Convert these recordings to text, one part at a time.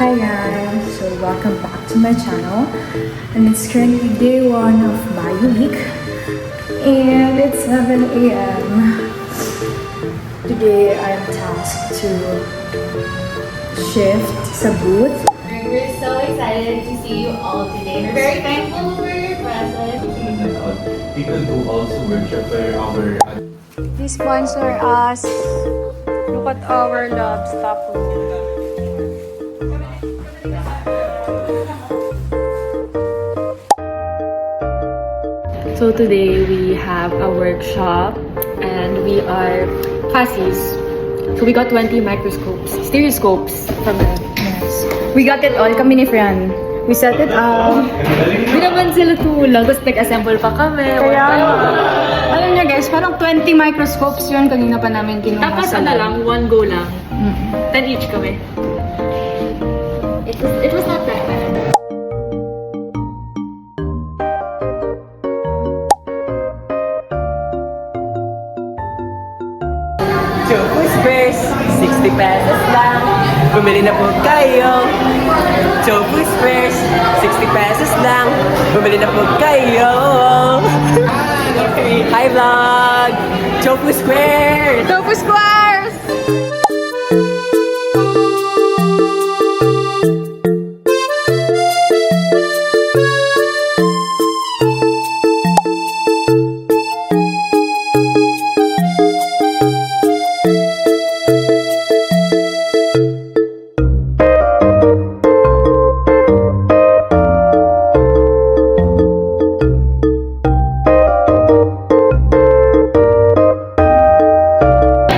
Hi guys! So welcome back to my channel, and it's currently day 1 of Bio Week and it's 7 a.m. Today I am tasked to shift sa booth. We're so excited to see you all today. We're very thankful for your presence. People do also workshop where our Please sponsor us. Look at our love stock. So today we have a workshop and we are Cassis. So we got 20 microscopes, stereoscopes from them. Yes. We got it all kami ni Fran. We set it up. Hindi naman sila tulang. Tapos nag-assemble pa kami. Kaya, alam niyo guys, parang 20 microscopes yun. Kanina pa namin kinuha Tapos sa ano lab. lang, one go lang. 10 each kami. It was not that bad. Choco Squares, 60 pesos lang. Bumili na po kayo. Choco Squares, 60 pesos lang. Bumili na po kayo. Hi vlog! Choco Squares! Tofu Squares!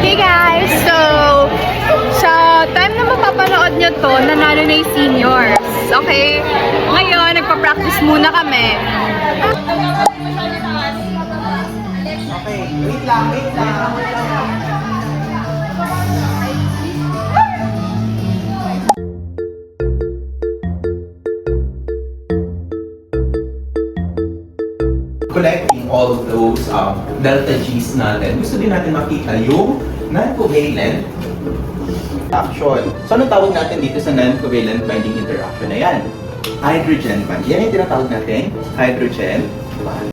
Hey guys! So, sa time na mapapanood nyo to, nanalo na yung seniors. Okay? Ngayon, nagpa-practice muna kami. Okay, wait lang. collecting all of those delta G's natin, gusto din natin makita yung non-covalent action. So, anong tawag natin dito sa non-covalent binding interaction na yan? Hydrogen bond. Yan yung tinatawag natin, hydrogen bond.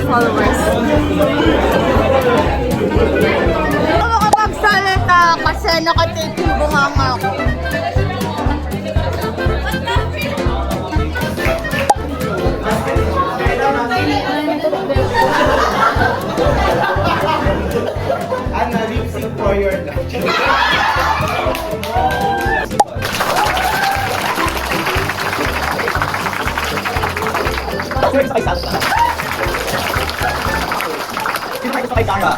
Followers. Ako makapagsalita kasi nakatape yung bunganga ko. Anna, lip sync for your Kay Dara.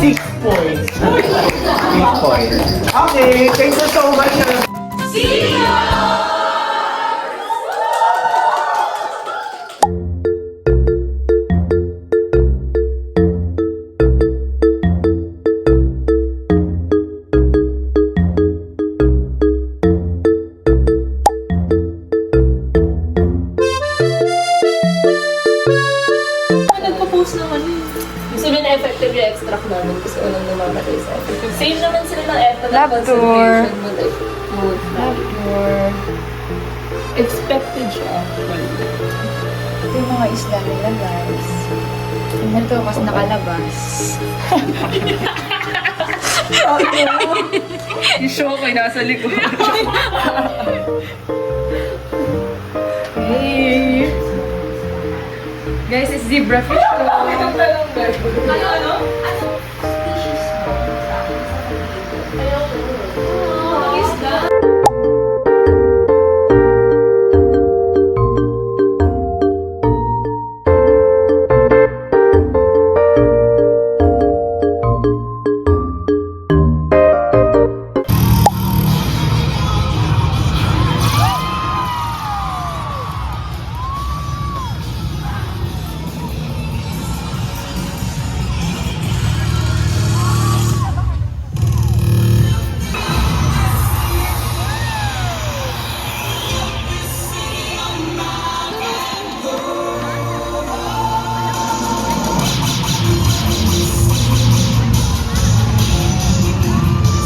Six points. 8 points. Okay, thank you so much. Nagpo-post naman yun. Gusto nyo na-effective yung extract namin kasi unang namamatay sa effective. Same naman sila ng effort Lab at tour. concentration mode. Expected siya actually. Ito yung mga isla nila, guys. Ito, mas nakalabas. Yung show ko nasa likod. Hey! Guys, it's zebrafish to. Ano?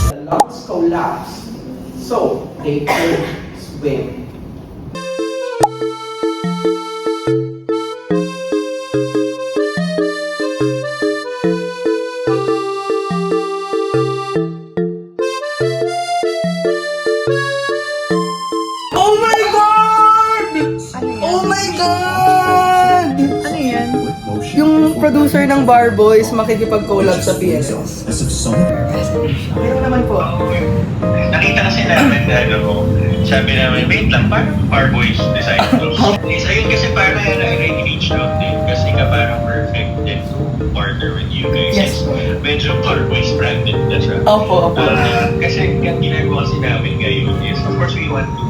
The logs collapsed. So, they could swim. Oh my God! Oh my God! Ano yan? Yung producer ng Bar Boys makikipag-collab sa PSS. Meron naman po. Nakita kasi namin na sabi namin, wait lang, parang Bar Boys design to. Is ayun kasi parang I reached out din kasi ka parang perfect din to partner with you guys. Yes. Medyo Bar Boys branded na siya. Opo. Kasi ang ginagawa kasi namin ngayon is, of course we want to,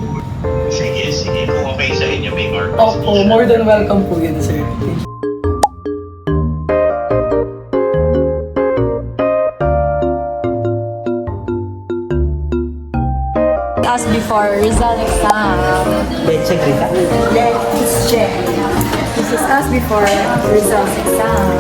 sige, kung okay sa inyo, may Bar Boys. Opo, more than welcome po yun, sir. As before, result exam. Let's check it out. Let's check. This is us before results exam.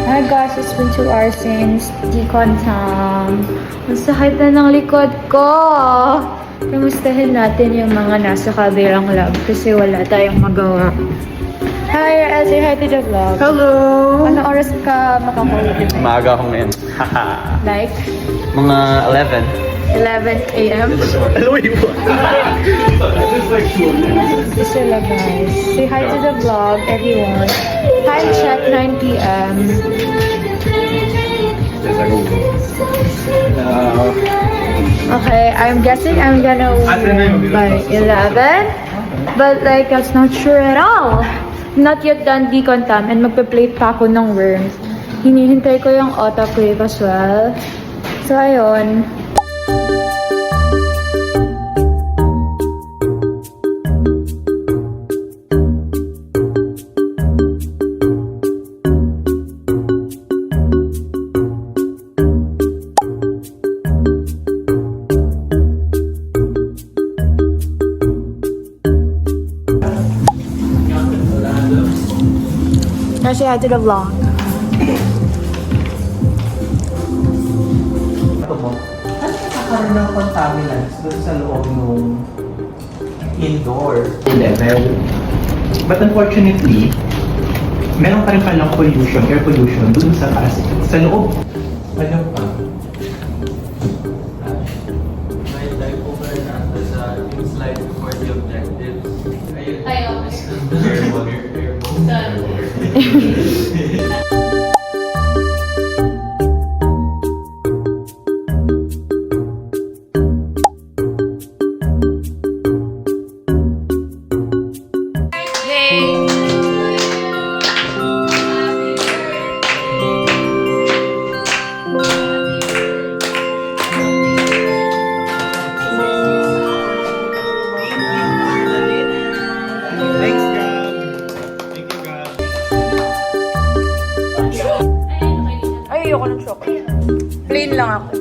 Hi guys, it's been 2 hours since decon time. Ang sakit na ng likod ko. Kamustahin natin yung mga nasa kabilang lab kasi wala tayong magawa. Hi, say hi to the vlog. Hello! Anong oras ka makakaulit? Maaga ako ngayon. Like Mga 11 a.m.? This sila guys. Say hi to the vlog, everyone. Time check 9 p.m. Okay, I'm guessing I'm gonna win by 11. But like, that's not sure at all. Not yet done decontam and magpe-plate pa ako ng worms. Hinihintay ko yung autoclave as well. So, ayun. Kasi I did a vlog. Ito mo, ano nakakaroon ng contaminants doon sa loob ng indoor level? But unfortunately, meron pa rin palang pollution, air pollution, doon sa loob. Ano pa? May life over natin sa yung slide before the objectives. Ayun. Ay, okay. Airborne. Thanks, Gab. Thank you, Gab. Ay, ayoko ng chocolate. Plain lang ako.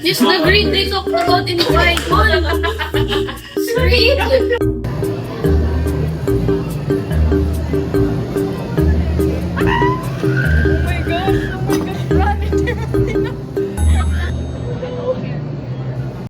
Just the green they talked about in the Bible. Sweet.